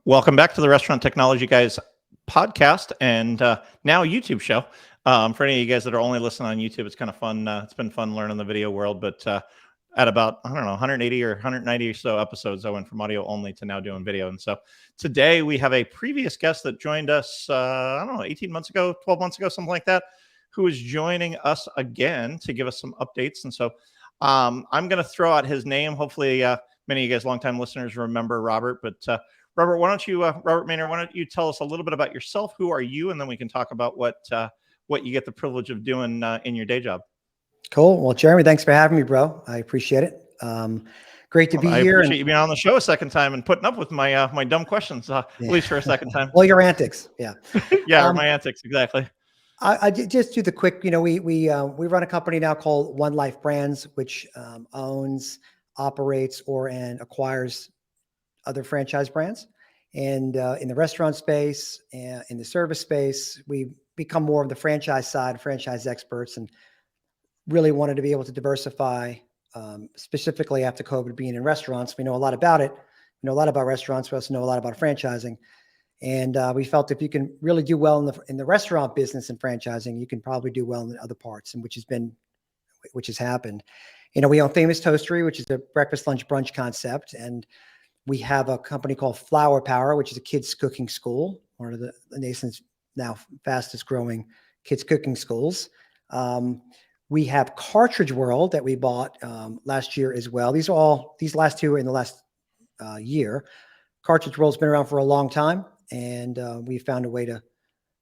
Welcome back to the Restaurant Technology Guys podcast and now YouTube show. For any of you guys that are only listening on YouTube, it's kind of fun. It's been fun learning the video world, but at about, 180 or 190 or so episodes, I went from audio only to now doing video. And so today we have a previous guest that joined us, 18 months ago, 12 months ago, something like that, who is joining us again to give us some updates. And so I'm going to throw out his name. Hopefully many of you guys, longtime listeners, remember Robert, but Robert, Robert Maynard, why don't you tell us a little bit about yourself? Who are you? And then we can talk about what you get the privilege of doing in your day job. Cool. Well, Jeremy, thanks for having me, bro. I appreciate it. Great to be here. I appreciate you being on the show a second time and putting up with my my dumb questions, at least for a second time. Well, your antics. Yeah. Yeah, or my antics. Exactly. I just do the quick, we run a company now called WonLifeBrands, which owns, operates, and acquires other franchise brands. And in the restaurant space and in the service space, we become more of the franchise side, franchise experts, and really wanted to be able to diversify, specifically after COVID being in restaurants. We know a lot about it. We know a lot about restaurants. We also know a lot about franchising. And we felt if you can really do well in the restaurant business and franchising, you can probably do well in other parts, and which has happened. We own Famous Toastry, which is a breakfast, lunch, brunch concept. And we have a company called Flower Power, which is a kids cooking school, one of the nation's now fastest growing kids cooking schools. We have Cartridge World that we bought last year as well. These last two are in the last year. Cartridge World's been around for a long time, and we found a way to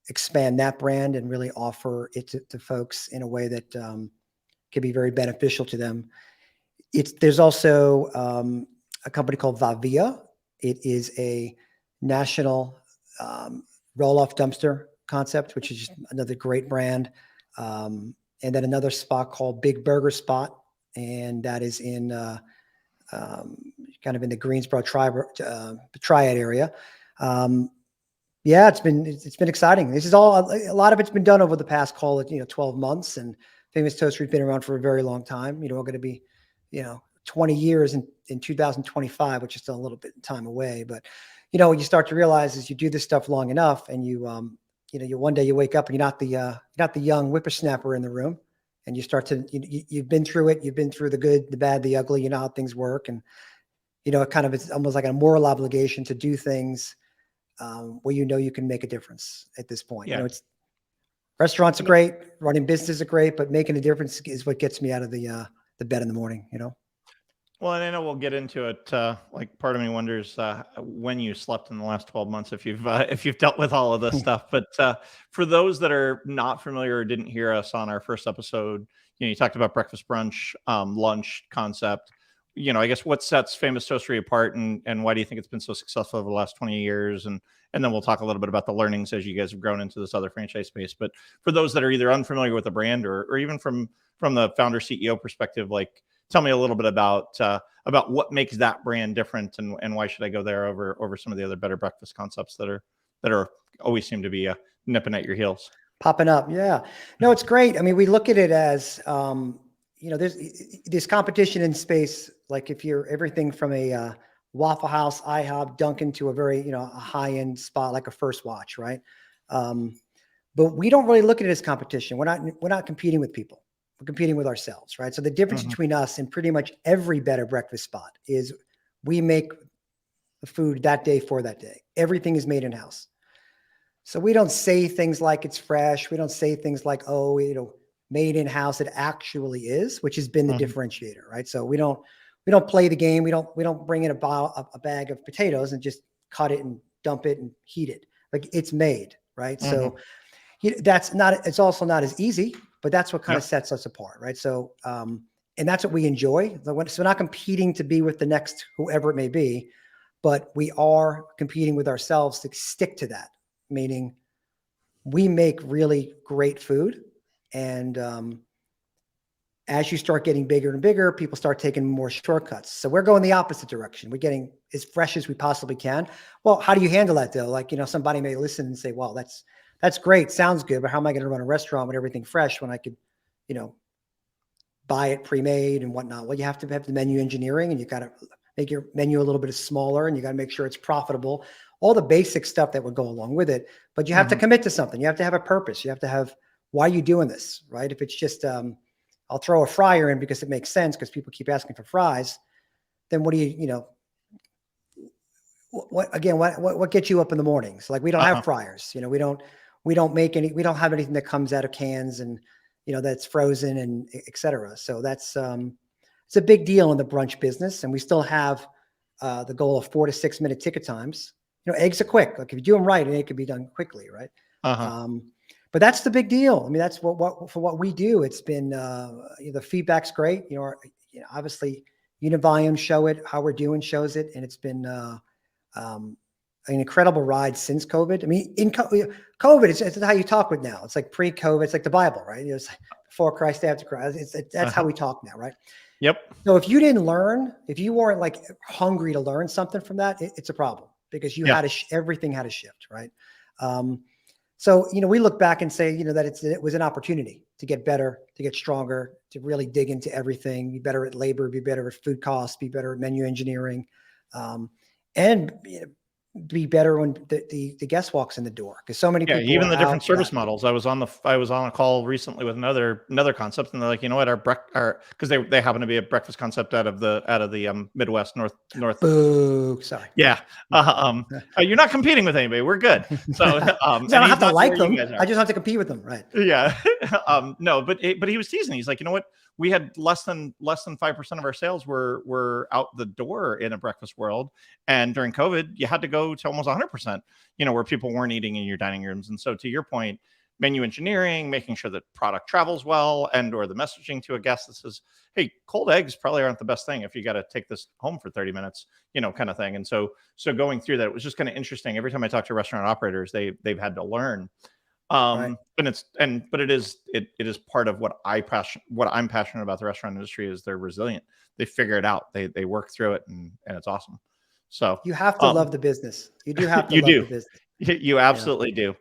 expand that brand and really offer it to folks in a way that can be very beneficial to them. There's also a company called Vavia. It is a national roll-off dumpster concept, which is just another great brand. And then another spot called Big Burger Spot, and that is in kind of in the Greensboro Triad area. Yeah, it's been exciting. This is a lot of it's been done over the past, call it 12 months, and Famous Toastry's been around for a very long time. We're going to be 20 years in 2025, which is still a little bit of time away. But you start to realize as you do this stuff long enough, and you one day you wake up and you're not the young whippersnapper in the room, and you start to you've been through it. You've been through the good, the bad, the ugly. You know how things work, and it's almost like a moral obligation to do things where you can make a difference at this point. Yeah. Restaurants are great, running businesses are great, but making a difference is what gets me out of the bed in the morning. Well, and I know we'll get into it. Like, part of me wonders when you slept in the last 12 months, if you've dealt with all of this stuff. But for those that are not familiar or didn't hear us on our first episode, you talked about breakfast, brunch, lunch concept. I guess what sets Famous Toastry apart, and why do you think it's been so successful over the last 20 years? And then we'll talk a little bit about the learnings as you guys have grown into this other franchise space. But for those that are either unfamiliar with the brand or even from the founder CEO perspective, like, tell me a little bit about what makes that brand different, and why should I go there over some of the other better breakfast concepts that are always seem to be nipping at your heels. Popping up. Yeah, no, it's great. I mean, we look at it as, there's competition in space. Like if you're everything from a Waffle House, IHOP, Dunkin' to a very, a high-end spot like a First Watch, right? But we don't really look at it as competition. We're not competing with people. We're competing with ourselves, right? So the difference between us and pretty much every better breakfast spot is we make the food that day for that day. Everything is made in-house. So we don't say things like it's fresh. We don't say things like, made in-house. It actually is, which has been the differentiator, right? So we don't play the game. We don't bring in a bag of potatoes and just cut it and dump it and heat it. Like, it's made, right? So it's also not as easy, but that's what kind of sets us apart, right? So, and that's what we enjoy. So we're not competing to be with the next whoever it may be, but we are competing with ourselves to stick to that. Meaning, we make really great food, and as you start getting bigger and bigger, people start taking more shortcuts. So we're going the opposite direction. We're getting as fresh as we possibly can. Well, how do you handle that though? Like, somebody may listen and say, "Well, that's great. Sounds good. But how am I going to run a restaurant with everything fresh when I could, buy it pre-made and whatnot?" Well, you have to have the menu engineering, and you got to make your menu a little bit smaller, and you got to make sure it's profitable. All the basic stuff that would go along with it, but you have to commit to something. You have to have a purpose. You have to have, why are you doing this, right? If it's just, I'll throw a fryer in because it makes sense because people keep asking for fries, then what do what gets you up in the mornings? Like, we don't have fryers, we don't have anything that comes out of cans and, that's frozen and et cetera. So that's, it's a big deal in the brunch business. And we still have the goal of 4 to 6 minute ticket times. Eggs are quick. Like, if you do them right, and it can be done quickly, right? But that's the big deal. I mean, that's for what we do. It's been, the feedback's great. Obviously unit volumes show it, how we're doing shows it. And it's been an incredible ride since COVID. I mean, in COVID, it's how you talk with now. It's like pre-COVID. It's like the Bible, right? It's like before Christ, after Christ. That's how we talk now, right? Yep. So if you didn't learn, if you weren't like hungry to learn something from that, it's a problem, because you had to, everything had to shift, right? So, we look back and say, that it was an opportunity to get better, to get stronger, to really dig into everything, be better at labor, be better at food costs, be better at menu engineering, and be better when the guest walks in the door. Because so many people, even the different service models. I was on a call recently with another concept, and they're like, because they happen to be a breakfast concept out of the Midwest, north. Boo, sorry. Yeah. You're not competing with anybody. We're good. So I don't have to like them. I just have to compete with them, right? Yeah. No, but he was teasing. He's like, we had less than 5% of our sales were out the door in a breakfast world, and during COVID, you had to go to almost 100%. Where people weren't eating in your dining rooms. And so, to your point, menu engineering, making sure that product travels well, and or the messaging to a guest that says, "Hey, cold eggs probably aren't the best thing if you got to take this home for 30 minutes," kind of thing. And so going through that, it was just kind of interesting. Every time I talk to restaurant operators, they've had to learn. Right. But it is part of what I'm passionate about the restaurant industry is they're resilient. They figure it out. They work through it, and it's awesome. So you have to love the business. You do have to love the business. You absolutely do.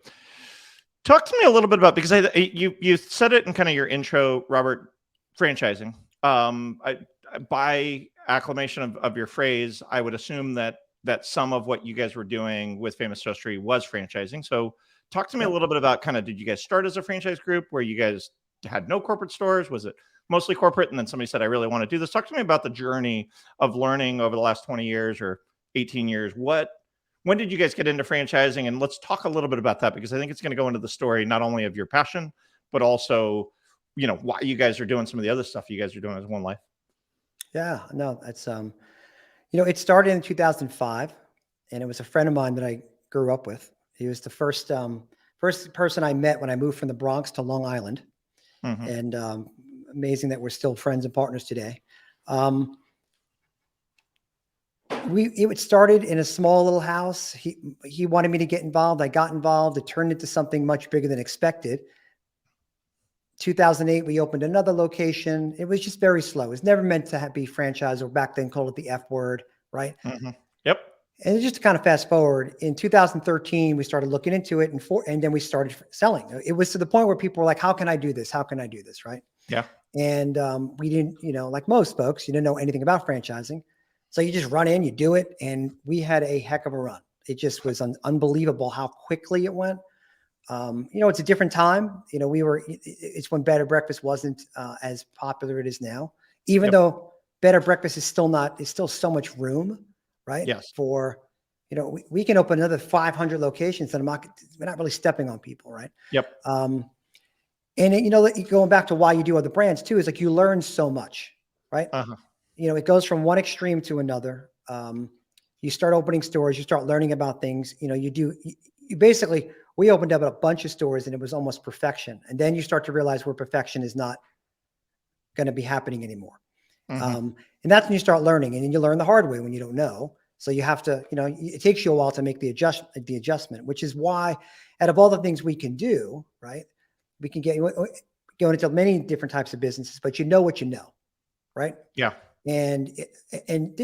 Talk to me a little bit about, because you said it in kind of your intro, Robert, franchising. By acclamation of your phrase, I would assume that some of what you guys were doing with Famous Toastry was franchising. So talk to me a little bit about did you guys start as a franchise group where you guys had no corporate stores? Was it mostly corporate? And then somebody said, I really want to do this. Talk to me about the journey of learning over the last 20 years or 18 years. When did you guys get into franchising? And let's talk a little bit about that, because I think it's going to go into the story, not only of your passion, but also, why you guys are doing some of the other stuff you guys are doing as WonLife. Yeah, no, that's, it started in 2005, and it was a friend of mine that I grew up with. He was the first person I met when I moved from the Bronx to Long Island. And amazing that we're still friends and partners today. It started in a small little house. He wanted me to get involved. I got involved. It turned into something much bigger than expected. 2008, we opened another location. It was just very slow. It was never meant to be franchise, or back then called it the F word, right? Yep. And just to kind of fast forward, in 2013, we started looking into it, and then we started selling. It was to the point where people were like, how can I do this? How can I do this? Right. Yeah. And we didn't, like most folks, you didn't know anything about franchising. So you just run in, you do it. And we had a heck of a run. It just was unbelievable how quickly it went. It's a different time. It's when bed and breakfast wasn't as popular it is now, even though bed and breakfast is still so much room, right? Yes. For, we can open another 500 locations, and we're not really stepping on people, right? Yep. And going back to why you do other brands too, is like you learn so much, right? It goes from one extreme to another. You start opening stores, you start learning about things. You basically, we opened up a bunch of stores and it was almost perfection. And then you start to realize where perfection is not going to be happening anymore. And that's when you start learning, and then you learn the hard way when you don't know. So you have to, it takes you a while to make the adjustment, which is why out of all the things we can do, right? We can go into many different types of businesses, but what you know, right? Yeah. And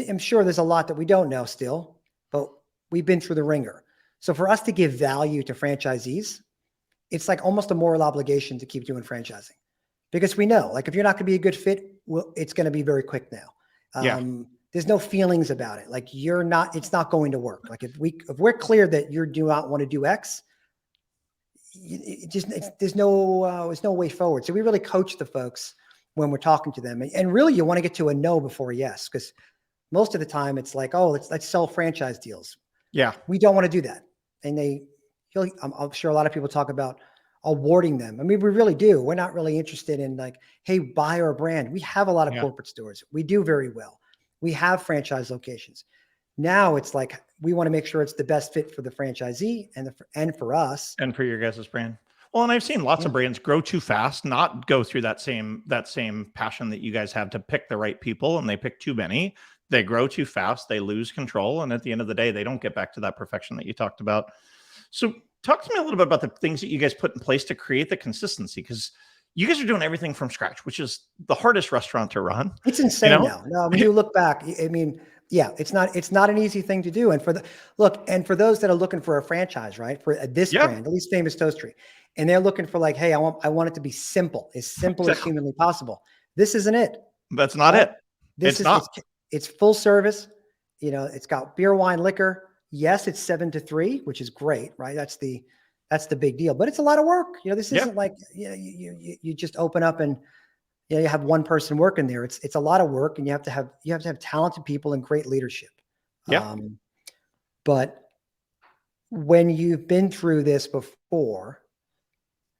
I'm sure there's a lot that we don't know still, but we've been through the ringer. So for us to give value to franchisees, it's like almost a moral obligation to keep doing franchising, because we know, like, if you're not going to be a good fit, it's going to be very quick now. there's no feelings about it. Like it's not going to work. Like if we're clear that you do not want to do X, there's no way forward. So we really coach the folks when we're talking to them, and really you want to get to a no before a yes, because most of the time it's like, oh, let's sell franchise deals. Yeah. We don't want to do that. And I'm sure a lot of people talk about awarding them. I mean, we really do. We're not really interested in like, hey, buy our brand. We have a lot of corporate stores. We do very well. We have franchise locations. Now it's like, we want to make sure it's the best fit for the franchisee and for us. And for your guys' brand. Well, and I've seen lots of brands grow too fast, not go through that same passion that you guys have to pick the right people, and they pick too many. They grow too fast, they lose control, and at the end of the day, they don't get back to that perfection that you talked about. So talk to me a little bit about the things that you guys put in place to create the consistency, because you guys are doing everything from scratch, which is the hardest restaurant to run. It's insane now. No, when you look back, I mean, yeah, it's not an easy thing to do. And for those that are looking for a franchise, right, for this brand, at least Famous Toastry, and they're looking for like, hey, I want it to be simple as humanly possible. This isn't it. That's not it. It's full service. You know, it's got beer, wine, liquor. Yes, it's 7 to 3, which is great, right? That's the big deal. But it's a lot of work. You know, this isn't like you just open up and you have one person working there. It's a lot of work, and you have to have talented people and great leadership. Yeah. But when you've been through this before,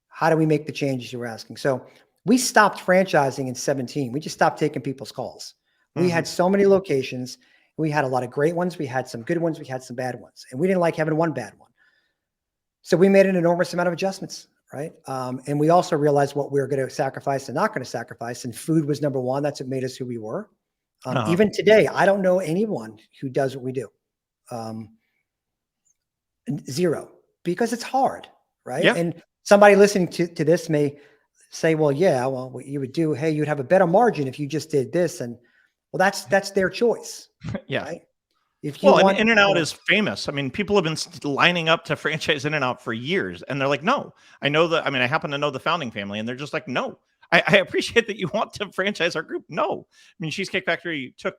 how do we make the changes you were asking? So we stopped franchising in 2017. We just stopped taking people's calls. We had so many locations. We had a lot of great ones. We had some good ones. We had some bad ones, and we didn't like having one bad one. So we made an enormous amount of adjustments, right? And we also realized what we were going to sacrifice and not going to sacrifice. And food was number one. That's what made us who we were. Even today, I don't know anyone who does what we do. Zero, because it's hard, right? Yeah. And somebody listening to this may say, well, yeah, well, what you would do, hey, you'd have a better margin if you just did this. And well, that's their choice. Yeah. Right? If you want, In-N-Out is famous. I mean, people have been lining up to franchise In-N-Out for years, and they're like, no. I happen to know the founding family, and they're just like, no. I appreciate that you want to franchise our group. No. I mean, Cheesecake Factory took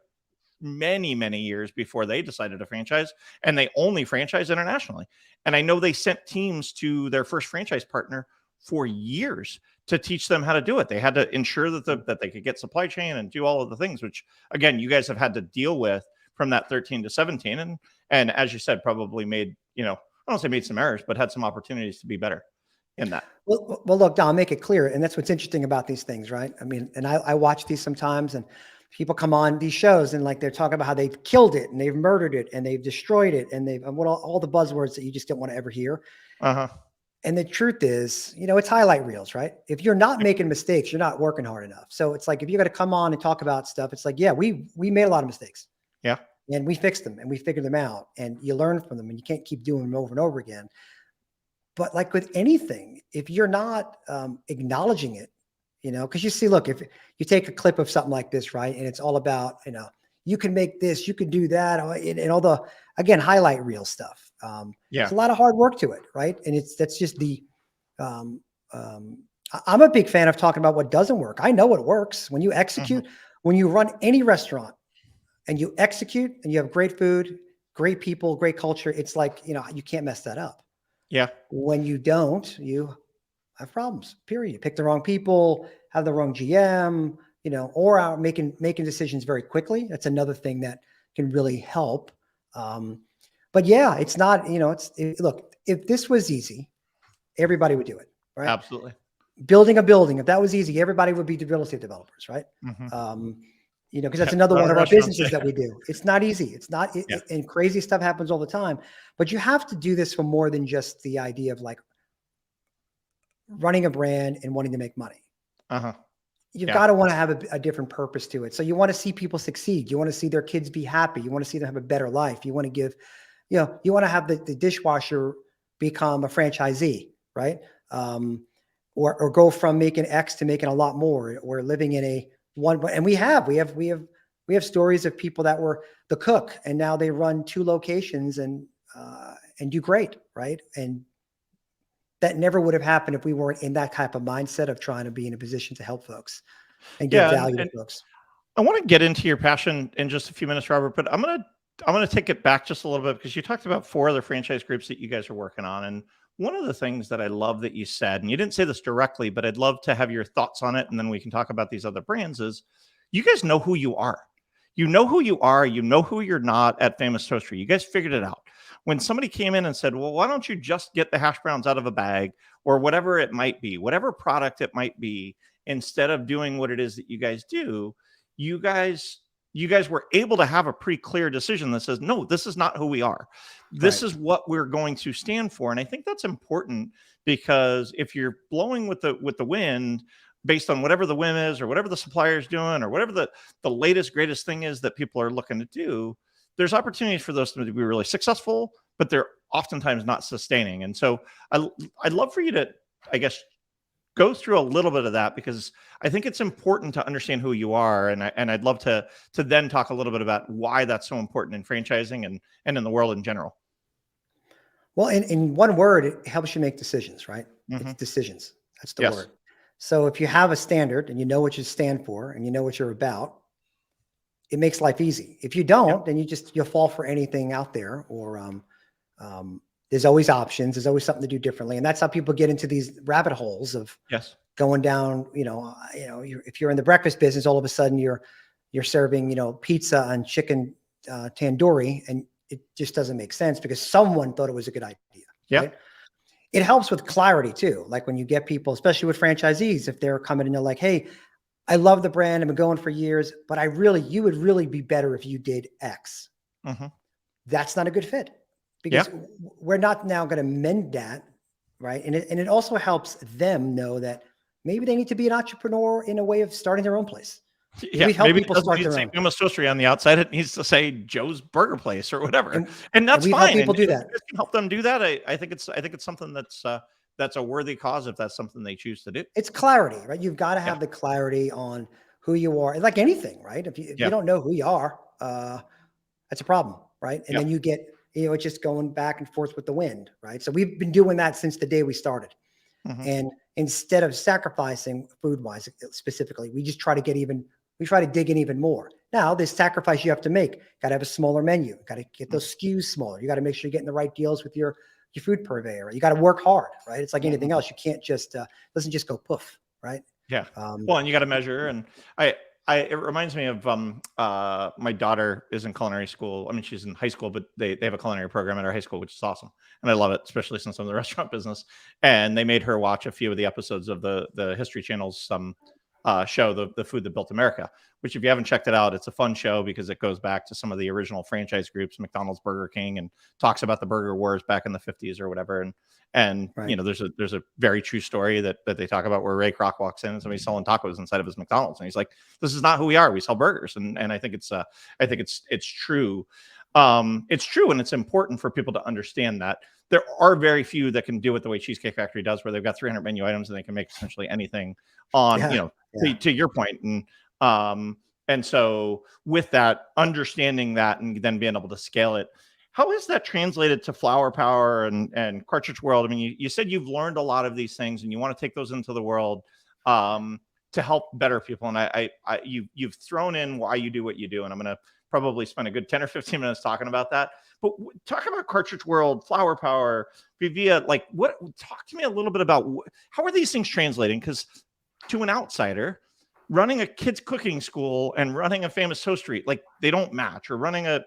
many, many years before they decided to franchise, and they only franchise internationally. And I know they sent teams to their first franchise partner for years to teach them how to do it. They had to ensure that they could get supply chain and do all of the things, which again, you guys have had to deal with from that 13 to 17. And as you said, probably made, I don't want to say made some errors, but had some opportunities to be better in that. Well, look, Don, make it clear. And that's what's interesting about these things, right? I mean, and I watch these sometimes, and people come on these shows and like, they're talking about how they've killed it and they've murdered it and they've destroyed it. And all the buzzwords that you just don't want to ever hear. And the truth is, it's highlight reels, right? If you're not making mistakes, you're not working hard enough. So it's like, if you're going to come on and talk about stuff, it's like, yeah, we made a lot of mistakes. Yeah. And we fixed them and we figured them out, and you learn from them, and you can't keep doing them over and over again. But like with anything, if you're not acknowledging it, because you see, look, if you take a clip of something like this, right, and it's all about, you can make this, you can do that, and all the, again, highlight reel stuff. It's a lot of hard work to it, right? And that's just I'm a big fan of talking about what doesn't work. I know what works. When you execute, when you run any restaurant and you execute and you have great food, great people, great culture, it's like, you can't mess that up. Yeah. When you don't, you have problems, period. You pick the wrong people, have the wrong GM, or are making decisions very quickly. That's another thing that can really help. But yeah, it's not, look, if this was easy, everybody would do it, right? Absolutely. Building a building, if that was easy, everybody would be real estate developers, right? Because that's another one of our businesses that we do. It's not easy. It's not, and crazy stuff happens all the time, but you have to do this for more than just the idea of like running a brand and wanting to make money. You've got to want to have a different purpose to it. So you want to see people succeed. You want to see their kids be happy. You want to see them have a better life. You want to give, you want to have the dishwasher become a franchisee, right? Or go from making X to making a lot more, or living in a one. And we have stories of people that were the cook and now they run 2 locations and do great, right? And that never would have happened if we weren't in that type of mindset of trying to be in a position to help folks and give value to folks. I want to get into your passion in just a few minutes, Robert, but I'm gonna take it back just a little bit because you talked about 4 other franchise groups that you guys are working on. And one of the things that I love that you said, and you didn't say this directly, but I'd love to have your thoughts on it, and then we can talk about these other brands, is you guys know who you are. You know who you are, you know who you're not at Famous Toastry. You guys figured it out. When somebody came in and said, "Well, why don't you just get the hash browns out of a bag or whatever it might be, whatever product it might be, instead of doing what it is that you guys do," you guys you guys were able to have a pretty clear decision that says, no, this is not who we are. This Right. is what we're going to stand for. And I think that's important because if you're blowing with the wind based on whatever the whim is or whatever the supplier is doing or whatever the latest, greatest thing is that people are looking to do, there's opportunities for those to be really successful, but they're oftentimes not sustaining. And so I'd love for you to, I guess, go through a little bit of that because I think it's important to understand who you are, and I'd love to then talk a little bit about why that's so important in franchising and in the world in general. Well, in one word, it helps you make decisions, right? It's Hmm. decisions. That's the Yes. word. So if you have a standard and you know what you stand for and you know what you're about, it makes life easy. If you Yep. don't, then you'll fall for anything out there, or there's always options. There's always something to do differently, and that's how people get into these rabbit holes of Yes. going down. If you're in the breakfast business, all of a sudden you're serving pizza and chicken tandoori, and it just doesn't make sense because someone thought it was a good idea, right? Yep. It helps with clarity too. Like when you get people, especially with franchisees, if they're coming and they're like, "Hey, I love the brand. I've been going for years, but you would really be better if you did X." Hmm. That's not a good fit Yeah. because we're not now going to mend that, right? And it also helps them know that maybe they need to be an entrepreneur in a way of starting their own place. Yeah. We help Maybe it people doesn't start need to their say own, Famous Toastry on the outside. It needs to say Joe's Burger Place or whatever, and and and that's we've helped fine. people And do if you that. guys can help them do that, I think it's something that's a worthy cause if that's something they choose to do. It's clarity, right? You've got to Yeah. have the clarity on who you are. Like anything, right? If you Yeah. don't know who you are, that's a problem, right? And Yeah. then it's just going back and forth with the wind, right? So we've been doing that since the day we started. Hmm. And instead of sacrificing food wise specifically, we try to dig in even more. Now, there's sacrifice you have to make. Got to have a smaller menu. Got to get those SKUs smaller. You got to make sure you're getting the right deals with your food purveyor. You got to work hard, right? It's like Hmm. anything else. You can't just doesn't just go poof, right? Yeah. Um, Well, and you got to measure. And it reminds me of my daughter is in culinary school. I mean, she's in high school, but they have a culinary program at our high school, which is awesome. And I love it, especially since I'm in the restaurant business. And they made her watch a few of the episodes of the History Channel's show, the Food That Built America, which if you haven't checked it out, it's a fun show because it goes back to some of the original franchise groups, McDonald's, Burger King, and talks about the burger wars back in the 50s or whatever. And right. there's a very true story that they talk about where Ray Kroc walks in and somebody's selling tacos inside of his McDonald's, and he's like, "This is not who we are. We sell burgers." And I think it's true. It's true, and it's important for people to understand that there are very few that can do it the way Cheesecake Factory does, where they've got 300 menu items and they can make essentially anything on Yeah. Yeah. to your point. And so with that, understanding that and then being able to scale it, how is that translated to Flower Power and Cartridge World? I mean, you said you've learned a lot of these things and you want to take those into the world to help better people. And you've thrown in why you do what you do, and I'm going to probably spend a good 10 or 15 minutes talking about that. But talk about Cartridge World, Flower Power, Vivia. Like, what? Talk to me a little bit about how are these things translating? Because to an outsider, running a kids cooking school and running a Famous Toastry, like they don't match. Or running a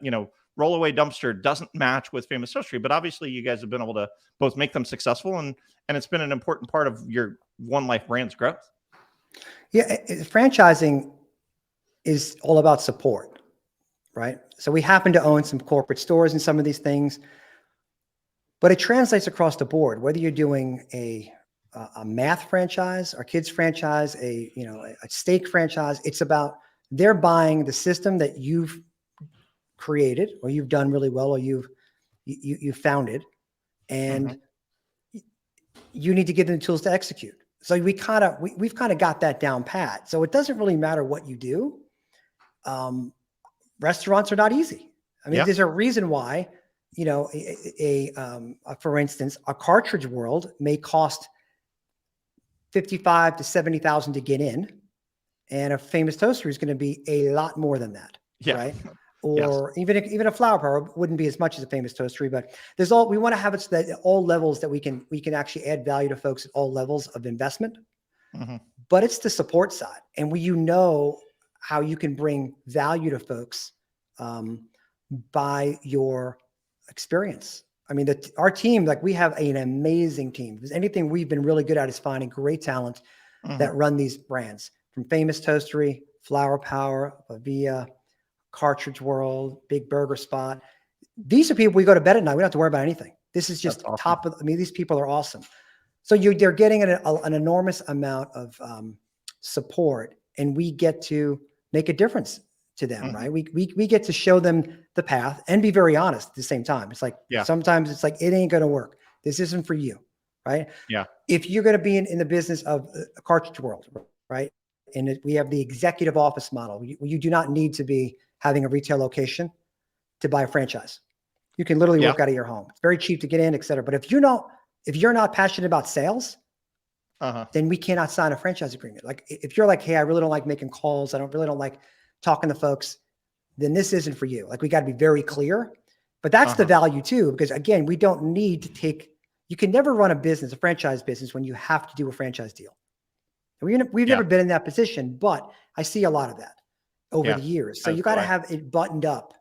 rollaway dumpster doesn't match with Famous Toastry. But obviously, you guys have been able to both make them successful, and it's been an important part of your WonLifeBrands growth. Yeah. Franchising is all about support, right? So we happen to own some corporate stores and some of these things, but it translates across the board. Whether you're doing a math franchise, or kids franchise, a steak franchise, it's about they're buying the system that you've created or you've done really well or you founded, Mm-hmm. and you need to give them the tools to execute. So we've kind of got that down pat. So it doesn't really matter what you do. Restaurants are not easy. I mean, Yeah. there's a reason why, for instance, a Cartridge World may cost 55 to 70,000 to get in, and a Famous Toastry is going to be a lot more than that, Yeah. right? Yes. Or even a Flower Power wouldn't be as much as a Famous Toastry, but we want to have it so that at all levels that we can actually add value to folks at all levels of investment. Mhm. But it's the support side, and how you can bring value to folks by your experience. I mean, our team, like, we have an amazing team. If there's anything we've been really good at is finding great talent Mhm. that run these brands, from Famous Toastry, Flower Power, Avia, Cartridge World, Big Burger Spot. These are people we go to bed at night. We don't have to worry about anything. This is That's just awesome. these people are awesome. So they're getting an enormous amount of support, and we get to make a difference to them, Mhm. right? We get to show them the path and be very honest at the same time. It's like, Yeah. sometimes it's like, it ain't going to work. This isn't for you, right? Yeah. If you're going to be in the business of a Cartridge World, right? And we have the executive office model. You do not need to be having a retail location to buy a franchise. You can literally Yeah. work out of your home. It's very cheap to get in, et cetera. But if you're not passionate about sales, Uh-huh. then we cannot sign a franchise agreement. Like, if you're like, hey, I really don't like making calls, I don't like talking to folks, then this isn't for you. Like, we got to be very clear. But that's the Uh-huh. value too, because again, we don't need to you can never run a franchise business, when you have to do a franchise deal. We've Yeah. never been in that position, but I see a lot of that over Yeah. the years. So That's you the got to way. have it buttoned up.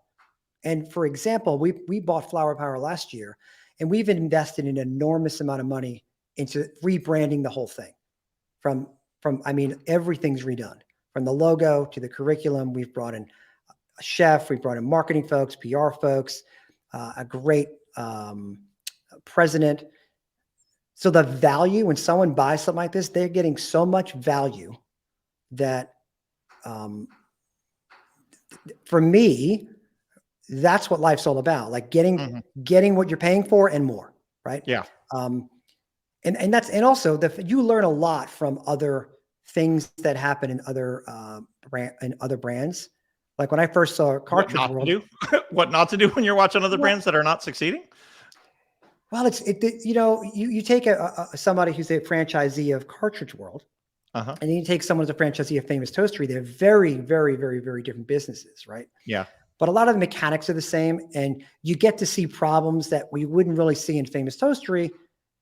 And for example, we bought Flower Power last year, and we've invested an enormous amount of money into rebranding the whole thing. I mean, everything's redone, from the logo to the curriculum. We've brought in a chef, we've brought in marketing folks, PR folks, a great president. So the value, when someone buys something like this, they're getting so much value that, um, for me, that's what life's all about. Like, Mhm. getting what you're paying for and more, right? Yeah. Um, and also you learn a lot from other things that happen in other brands. Like, when I first saw What Cartridge not to World, do? What not to do when you're watching other well, brands that are not succeeding? well, you take somebody who's a franchisee of Cartridge World, Uh-huh. and then you take someone who's a franchisee of Famous Toastry. They're very, very, very, very different businesses, right? Yeah. But a lot of the mechanics are the same, and you get to see problems that we wouldn't really see in Famous Toastry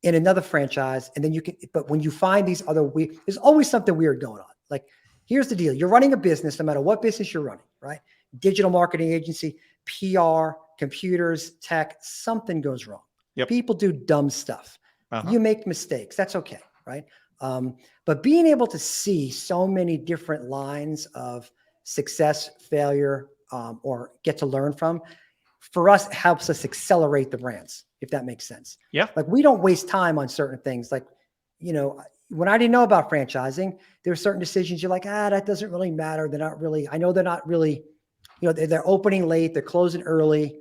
in another franchise. And then but when you find these there's always something weird going on. Like, here's the deal. You're running a business, no matter what business you're running, right? Digital marketing agency, PR, computers, tech, something goes wrong. Yep. People do dumb stuff. Uh-huh. You make mistakes. That's okay, right? But being able to see so many different lines of success, failure, or get to learn from, for us, helps us accelerate the brands, if that makes sense. Yeah. Like, we don't waste time on certain things. Like, when I didn't know about franchising, there were certain decisions you're like, that doesn't really matter. I know they're not really, they're opening late, they're closing early.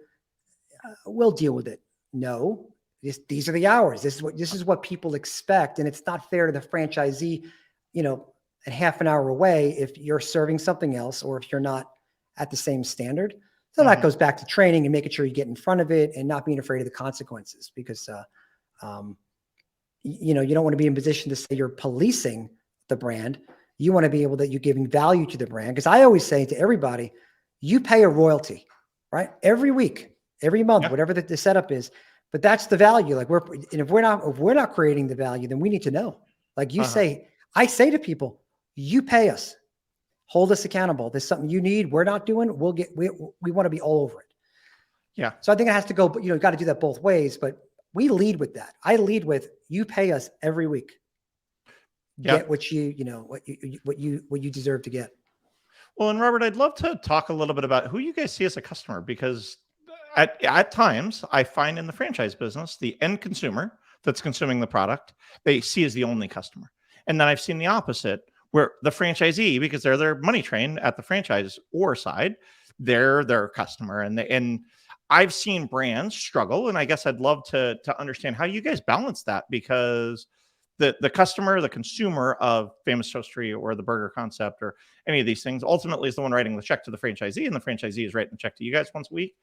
We'll deal with it. No, these are the hours. This is what people expect. And it's not fair to the franchisee, a half an hour away, if you're serving something else, or if you're not at the same standard. So that Mhm. goes back to training and making sure you get in front of it and not being afraid of the consequences, because, you don't want to be in a position to say you're policing the brand. You want to be able that you're giving value to the brand. Because I always say to everybody, you pay a royalty, right? Every week, every month, Yeah. whatever the setup is. But that's the value. Like, if we're not creating the value, then we need to know. Like Uh-huh. I say to people, you pay us, hold us accountable. There's something you need, we're not doing. We want to be all over it. Yeah. So I think it has to go, but you got to do that both ways. But we lead with that. I lead with, you pay us every week. Yeah. Get what you deserve to get. Well, and Robert, I'd love to talk a little bit about who you guys see as a customer, because at times I find in the franchise business, the end consumer that's consuming the product, they see as the only customer. And then I've seen the opposite, where the franchisee, because they're their money train at the franchise or side, they're their customer. And I've seen brands struggle. And I guess I'd love to understand how you guys balance that, because the customer, the consumer of Famous Toastry or the burger concept or any of these things, ultimately is the one writing the check to the franchisee, and the franchisee is writing the check to you guys once a week.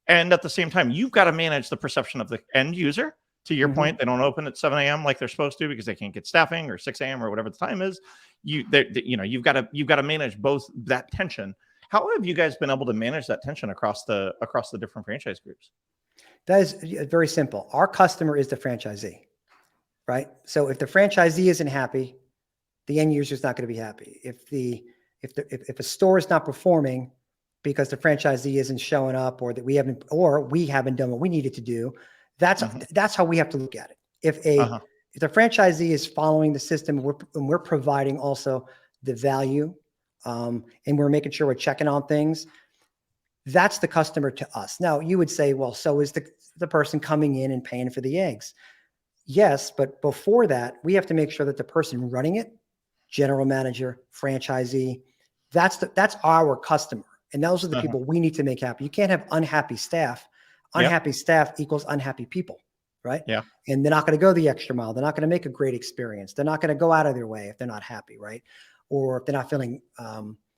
And at the same time, you've got to manage the perception of the end user To your Mhm. point, they don't open at 7 a.m. like they're supposed to because they can't get staffing, or 6 a.m. or whatever the time is. You've got to manage both that tension. How have you guys been able to manage that tension across the different franchise groups? That is very simple. Our customer is the franchisee, right? So if the franchisee isn't happy, the end user is not going to be happy. If a store is not performing because the franchisee isn't showing up, or that we haven't done what we needed to do, Hmm. that's how we have to look at it. Uh-huh. If the franchisee is following the system, and we're providing also the value, and we're making sure we're checking on things, that's the customer to us. Now you would say, well, so is the person coming in and paying for the eggs? Yes, but before that, we have to make sure that the person running it, general manager, franchisee, that's our customer. And those are the Uh-huh. people we need to make happy. You can't have unhappy staff. Yep. Unhappy staff equals unhappy people, right? Yeah. And they're not going to go the extra mile. They're not going to make a great experience. They're not going to go out of their way if they're not happy, right? Or if they're not feeling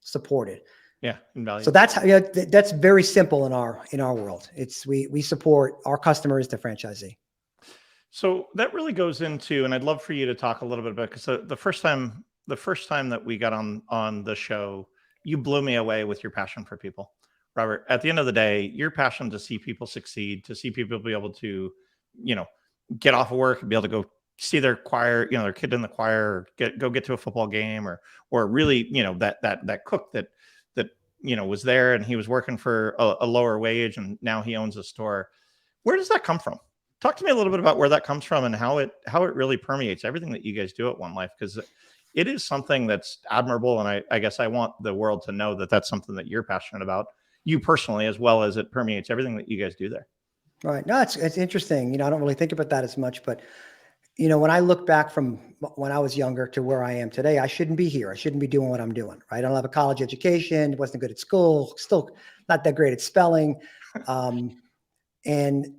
supported. Yeah. So Invaluable. that's how, yeah, that's very simple in our world. It's we support our customers, the franchisee. So that really goes into, and I'd love for you to talk a little bit about, because the first time that we got on the show, you blew me away with your passion for people, Robert. At the end of the day, your passion to see people succeed, to see people be able to, you know, get off of work and be able to go see their choir, their kid in the choir, or get to a football game, or really, that cook that was there, and he was working for a lower wage, and now he owns a store. Where does that come from? Talk to me a little bit about where that comes from, and how it really permeates everything that you guys do at WonLife, because it is something that's admirable, and I guess I want the world to know that that's something that you're passionate about, you personally, as well as it permeates everything that you guys do there. Right. No, it's interesting. I don't really think about that as much, but when I look back from when I was younger to where I am today, I shouldn't be here. I shouldn't be doing what I'm doing, right? I don't have a college education, wasn't good at school, still not that great at spelling. And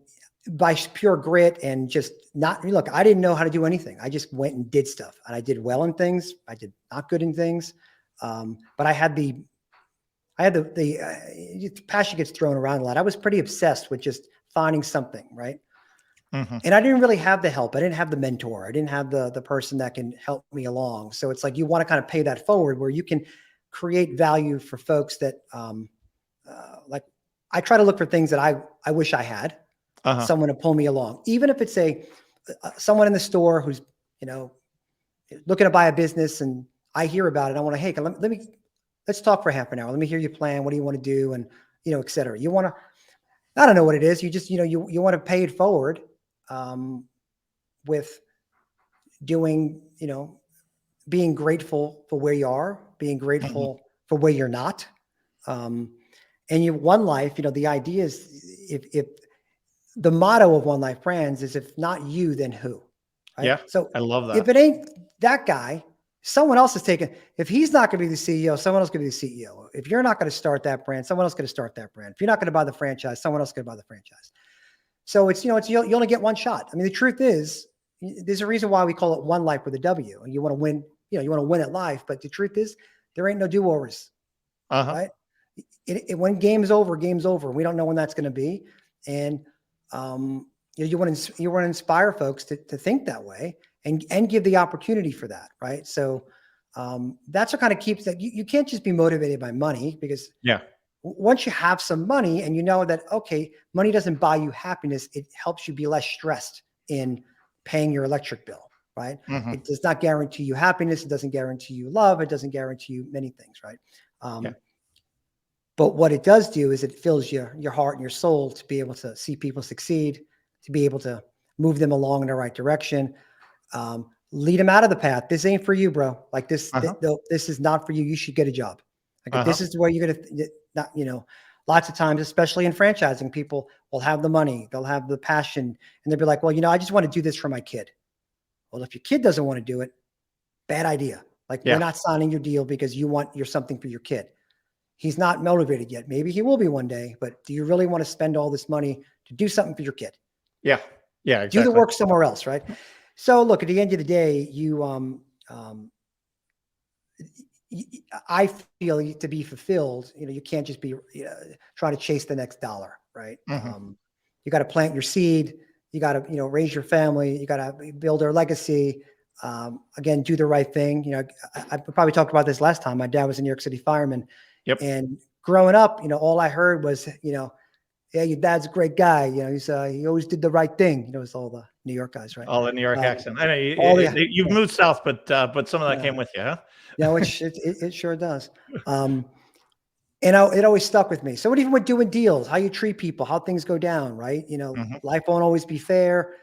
by pure grit and just not look, I didn't know how to do anything. I just went and did stuff, and I did well in things. I did not good in things. But the passion gets thrown around a lot. I was pretty obsessed with just finding something, right? Hmm. And I didn't really have the help. I didn't have the mentor. I didn't have the person that can help me along. So it's like you want to kind of pay that forward, where you can create value for folks that like I try to look for things that I wish I had Uh-huh. someone to pull me along, even if it's someone in the store who's you know looking to buy a business, and I hear about it. I want to, hey, let's talk for half an hour. Let me hear your plan. What do you want to do? And et cetera. You want to, I don't know what it is. You just, you want to pay it forward um, with doing, being grateful for where you are, being Hmm. grateful for where you're not. Um, and one life, the idea is if the motto of WonLifeBrands is, if not you, then who, right? Yeah, So I love if that. it ain't that guy, someone else is taking, if he's not going to be the CEO, someone else going to be the CEO. If you're not going to start that brand, someone else going to start that brand. If you're not going to buy the franchise, someone else going to buy the franchise. So it's, you only get one shot. I mean, the truth is, there's a reason why we call it One Life with a W. And you want to win, you want to win at life. But the truth is, there ain't no do-overs, Uh-huh. right? When game's over, game's over. We don't know when that's going to be. And you want to inspire folks to think that way, and give the opportunity for that, right? So that's what kind of keeps that. You can't just be motivated by money, because Yeah. once you have some money and you know that, okay, money doesn't buy you happiness, it helps you be less stressed in paying your electric bill, right? Hmm. It does not guarantee you happiness. It doesn't guarantee you love. It doesn't guarantee you many things, right? Yeah. But what it does do is it fills your heart and your soul to be able to see people succeed, to be able to move them along in the right direction, lead them out of the path. This ain't for you, bro. Like Uh-huh. this is not for you. You should get a job. Like if Uh-huh. this is where you're gonna, not, lots of times, especially in franchising, people will have the money, they'll have the passion, and they'll be like, well, I just want to do this for my kid. Well, if your kid doesn't want to do it, bad idea. Like, we're Yeah. not signing your deal because you want something for your kid. He's not motivated yet. Maybe he will be one day, but do you really want to spend all this money to do something for your kid? Yeah. Yeah, Do the exactly. work somewhere else, right? So look, at the end of the day, I feel to be fulfilled, you can't just be trying to chase the next dollar, right? Hmm. You got to plant your seed. you got to, raise your family. You got to build their legacy. Again, do the right thing. I probably talked about this last time. My dad was a New York City fireman, Yep. and growing up, all I heard was, yeah, your dad's a great guy. He always did the right thing. It's all the New York guys, right? All the New York accent. I know All the you've moved south, but some of that yeah, came with you, huh? yeah, which it sure does. It always stuck with me. So even with doing deals, how you treat people, how things go down, right? Mhm. Life won't always be fair.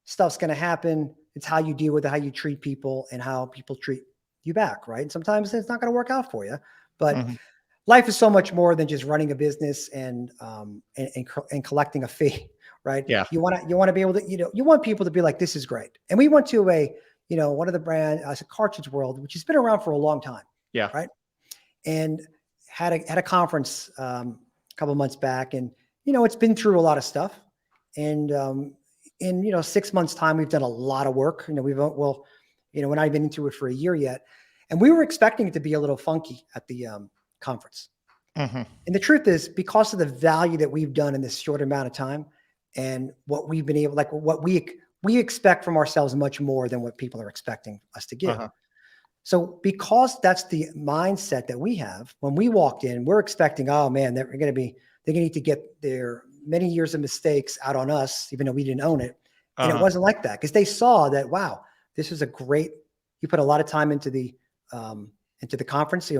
Stuff's going to happen. It's how you deal with it, how you treat people, and how people treat you back, right? And sometimes it's not going to work out for you, but Mhm. life is so much more than just running a business and collecting a fee, right? Yeah. You want to be able to, you want people to be like, this is great. And we went to one of the brand, a cartridge world, which has been around for a long time, Yeah. right? And had a conference a couple of months back, and it's been through a lot of stuff. And in 6 months' time, we've done a lot of work. We're not even into it for a year yet, and we were expecting it to be a little funky at the conference. Mhm. And the truth is, because of the value that we've done in this short amount of time, and what we've been able, like what we expect from ourselves much more than what people are expecting us to give. Uh-huh. So because that's the mindset that we have, when we walked in, we're expecting, oh man, they're going to need to get their many years of mistakes out on us, even though we didn't own it. And it Uh-huh. wasn't like that, because they saw that, wow, this is you put a lot of time into the conference.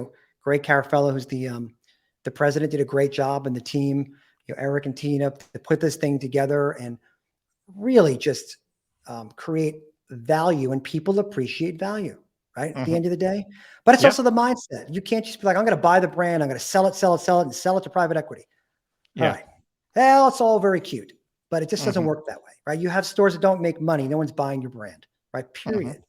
Greg Carafello, who's the president, did a great job, and the team, Eric and Tina, to put this thing together and really just create value, and people appreciate value, right? At the Mhm. end of the day. But it's Yep. also the mindset. You can't just be like, I'm going to buy the brand. I'm going to sell it, and sell it to private equity. All Yeah. right. Well, it's all very cute, but it just doesn't Mhm. work that way, right? You have stores that don't make money. No one's buying your brand, right? Mhm. Period.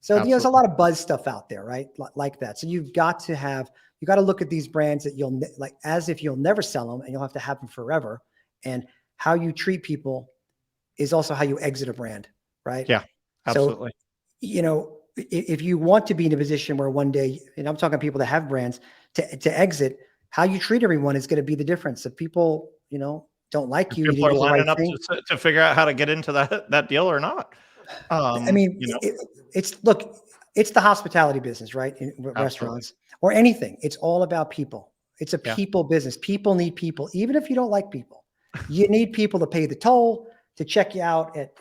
So there's a Absolutely. lot of buzz stuff out there, right? Like that. So you got to look at these brands that as if you'll never sell them, and you'll have to have them forever. And how you treat people is also how you exit a brand, right? Yeah. So, Absolutely. if you want to be in a position where one day, and I'm talking people that have brands, to exit, how you treat everyone is going to be the difference. If people, don't like If you people didn't are do the right lining up thing. to figure out how to get into that deal or not. I mean, You know? it's the hospitality business, right? In Absolutely. restaurants or anything. It's all about people. It's a Yeah. people business. People need people, even if you don't like people. You need people to pay the toll, to check you out at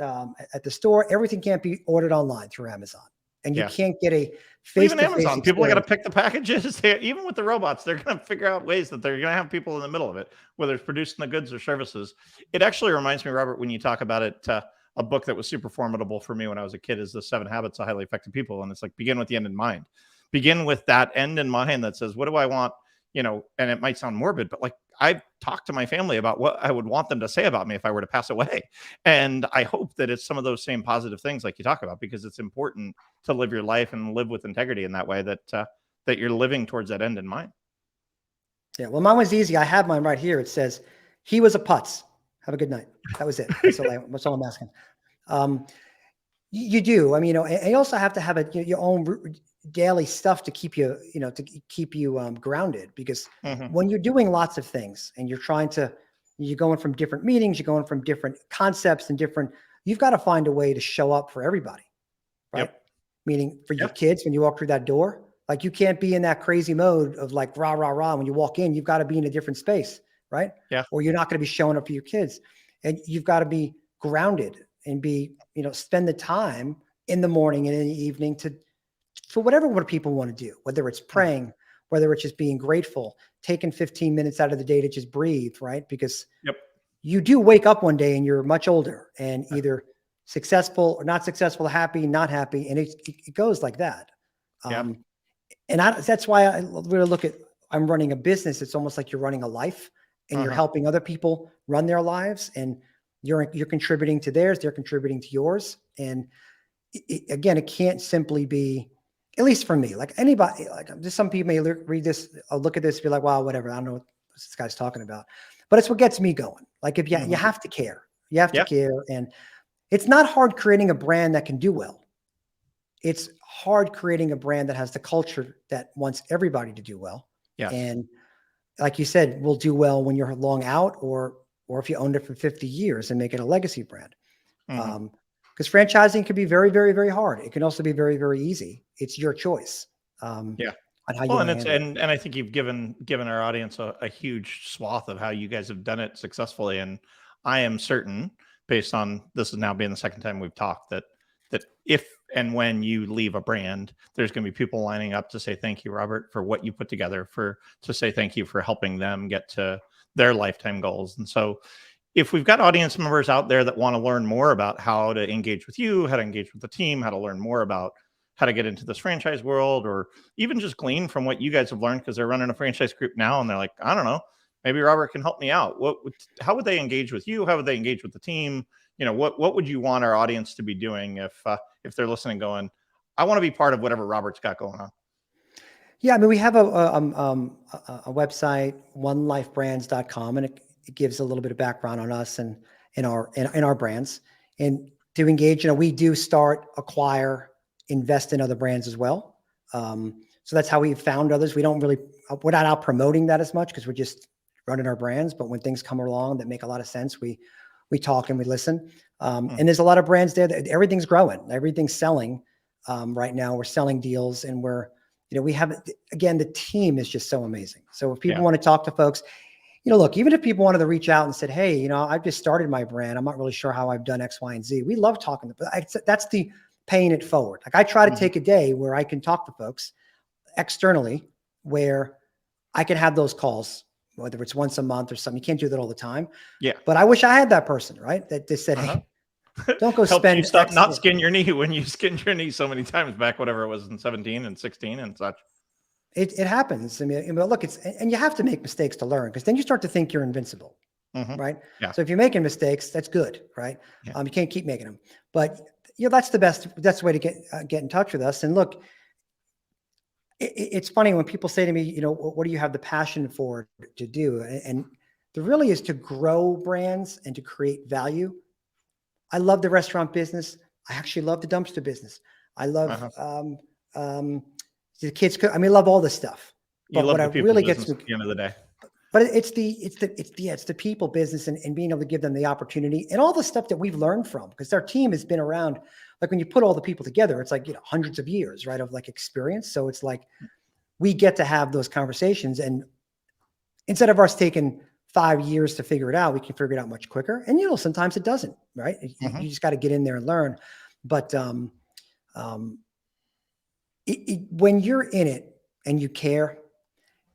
the store. Everything can't be ordered online through Amazon, and you Yeah. can't get a Well, even face-to-face Amazon, people got to experience. pick the packages. Even with the robots, they're going to figure out ways that they're going to have people in the middle of it, whether it's producing the goods or services. It actually reminds me, Robert, when you talk about it, a book that was super formidable for me when I was a kid is The 7 Habits of Highly Effective People. And it's like, begin with the end in mind. Begin with that end in mind that says, what do I want? And it might sound morbid, but like I talked to my family about what I would want them to say about me if I were to pass away. And I hope that it's some of those same positive things like you talk about, because it's important to live your life and live with integrity in that way, that you're living towards that end in mind. Yeah, well, mine was easy. I have mine right here. It says, "He was a putz. Have a good night." That was it. That's all I'm asking. Um, you do. I mean, and you also have to have your own daily stuff to keep keep you grounded, because Hmm. when you're doing lots of things and you're going from different meetings, you're going from different concepts and you've got to find a way to show up for everybody, right? Yep. Meaning for Yeah. your kids, when you walk through that door, like you can't be in that crazy mode of like rah, rah, rah. When you walk in, you've got to be in a different space, right? Yeah. Or you're not going to be showing up for your kids, and you've got to be grounded and spend the time in the morning and in the evening for what people want to do, whether it's Mhm. praying, whether it's just being grateful, taking 15 minutes out of the day to just breathe, right? Because Yep. you do wake up one day and you're much older and either successful or not successful, happy, not happy. And it goes like that. Yeah. Um, and that's why I really look at, I'm running a business. It's almost like you're running a life, and you're Uh-huh. helping other people run their lives, and you're contributing to theirs. They're contributing to yours. And again, it can't simply be, at least for me, like anybody, like just some people may read this, look at this, be like, wow, whatever. I don't know what this guy's talking about, but it's what gets me going. Like if you Hmm. have to care, you have to Yeah. care. And it's not hard creating a brand that can do well. It's hard creating a brand that has the culture that wants everybody to do well. Yes. And like you said, will do well when you're long out, or if you owned it for 50 years and make it a legacy brand. Mhm. Because franchising can be very, very, very hard. It can also be very, very easy. It's your choice Yeah. on how you Well, want and to it's handle it. and I think you've given our audience a huge swath of how you guys have done it successfully, and I am certain, based on this is now being the second time we've talked, that if and when you leave a brand, there's going to be people lining up to say thank you, Robert, for what you put together, for to say thank you for helping them get to their lifetime goals. And so, if we've got audience members out there that want to learn more about how to engage with you, how to engage with the team, how to learn more about how to get into this franchise world, or even just glean from what you guys have learned because they're running a franchise group now and they're like, I don't know, maybe Robert can help me out. How would they engage with you? How would they engage with the team? What would you want our audience to be doing if they're listening, going, I want to be part of whatever Robert's got going on? Yeah, I mean, we have a website, onelifebrands.com, and it gives a little bit of background on us and in our brands. And to engage, we do start, acquire, invest in other brands as well. So that's how we've found others. We're not out promoting that as much because we're just running our brands. But when things come along that make a lot of sense, we talk and we listen. And there's a lot of brands there that everything's growing, everything's selling. Right now, we're selling deals, and we have, again, the team is just so amazing. So if people Yeah. want to talk to folks, look, even if people wanted to reach out and said, hey, I've just started my brand, I'm not really sure how I've done X, Y, and Z. We love talking to that's the paying it forward. Like, I try to Mhm. take a day where I can talk to folks externally, where I can have those calls, whether it's once a month or something. You can't do that all the time, Yeah. but I wish I had that person, right? That just said, Uh-huh. hey, don't go Helped you spend stop X. not skin your knee when you skinned your knee so many times back, whatever it was in 17 and 16 and such. It happens. I mean, look, and you have to make mistakes to learn, because then you start to think you're invincible, Mhm. right? Yeah. So if you're making mistakes, that's good, right? Yeah. You can't keep making them, but that's the best way to get in touch with us. And look, it's funny when people say to me, what do you have the passion for to do? And there really is to grow brands and to create value. I love the restaurant business. I actually love the dumpster business. I love Uh-huh. um, the kids. I mean, I love all this stuff. You But what love I the people really gets business me, at the end of the day. but it's the people business, and being able to give them the opportunity and all the stuff that we've learned from, because our team has been around. Like, when you put all the people together, it's like, hundreds of years, right, of like experience. So it's like we get to have those conversations, and instead of us taking 5 years to figure it out, we can figure it out much quicker. And sometimes it doesn't, right? Mhm. You just got to get in there and learn. But um, when you're in it and you care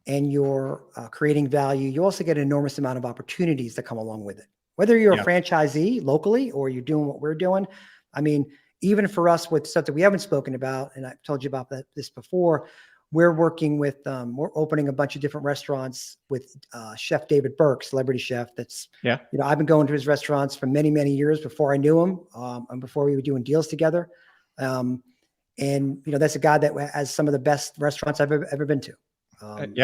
and you're creating value, you also get an enormous amount of opportunities that come along with it. Whether you're a Yeah. franchisee locally or you're doing what we're doing, I mean, even for us with stuff that we haven't spoken about, and I've told you about this before, we're working with, we're opening a bunch of different restaurants with Chef David Burke, celebrity chef. Yeah. I've been going to his restaurants for many, many years before I knew him, and before we were doing deals together. And that's a guy that has some of the best restaurants I've ever been to. Yeah. And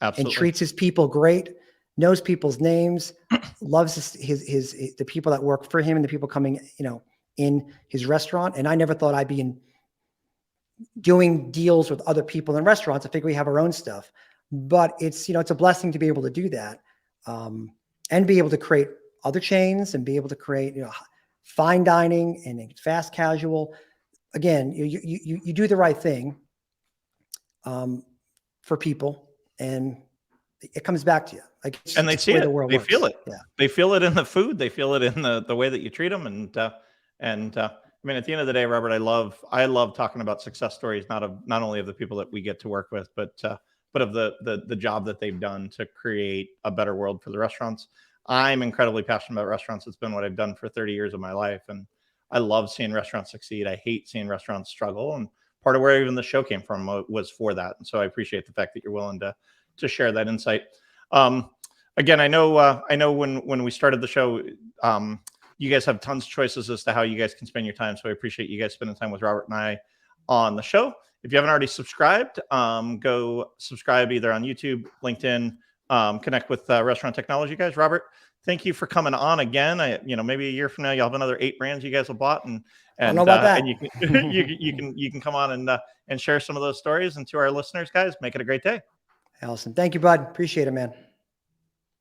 Absolutely. treats his people great, knows people's names, loves the people that work for him and the people coming, in his restaurant. And I never thought I'd be doing deals with other people in restaurants. I figure we have our own stuff, but it's a blessing to be able to do that, and be able to create other chains and be able to create, fine dining and fast casual. Again, you do the right thing for people, and it comes back to you. Like, it's And they just the see way the it. world They works. feel it. Yeah. They feel it in the food. They feel it in the way that you treat them. I mean, at the end of the day, Robert, I love talking about success stories, not only of the people that we get to work with, but of the job that they've done to create a better world for the restaurants. I'm incredibly passionate about restaurants. It's been what I've done for 30 years of my life, and I love seeing restaurants succeed. I hate seeing restaurants struggle, and part of where even the show came from was for that. And so I appreciate the fact that you're willing to share that insight. Um, Again, I know when we started the show, you guys have tons of choices as to how you guys can spend your time. So I appreciate you guys spending time with Robert and I on the show. If you haven't already subscribed, go subscribe either on YouTube, LinkedIn, connect with Restaurant Technology guys. Robert, thank you for coming on again. Maybe a year from now, you'll have another 8 brands you guys have bought, and I don't know about that. and you can you can come on and share some of those stories. And to our listeners, guys, make it a great day. Allison, thank you, bud. Appreciate it, man.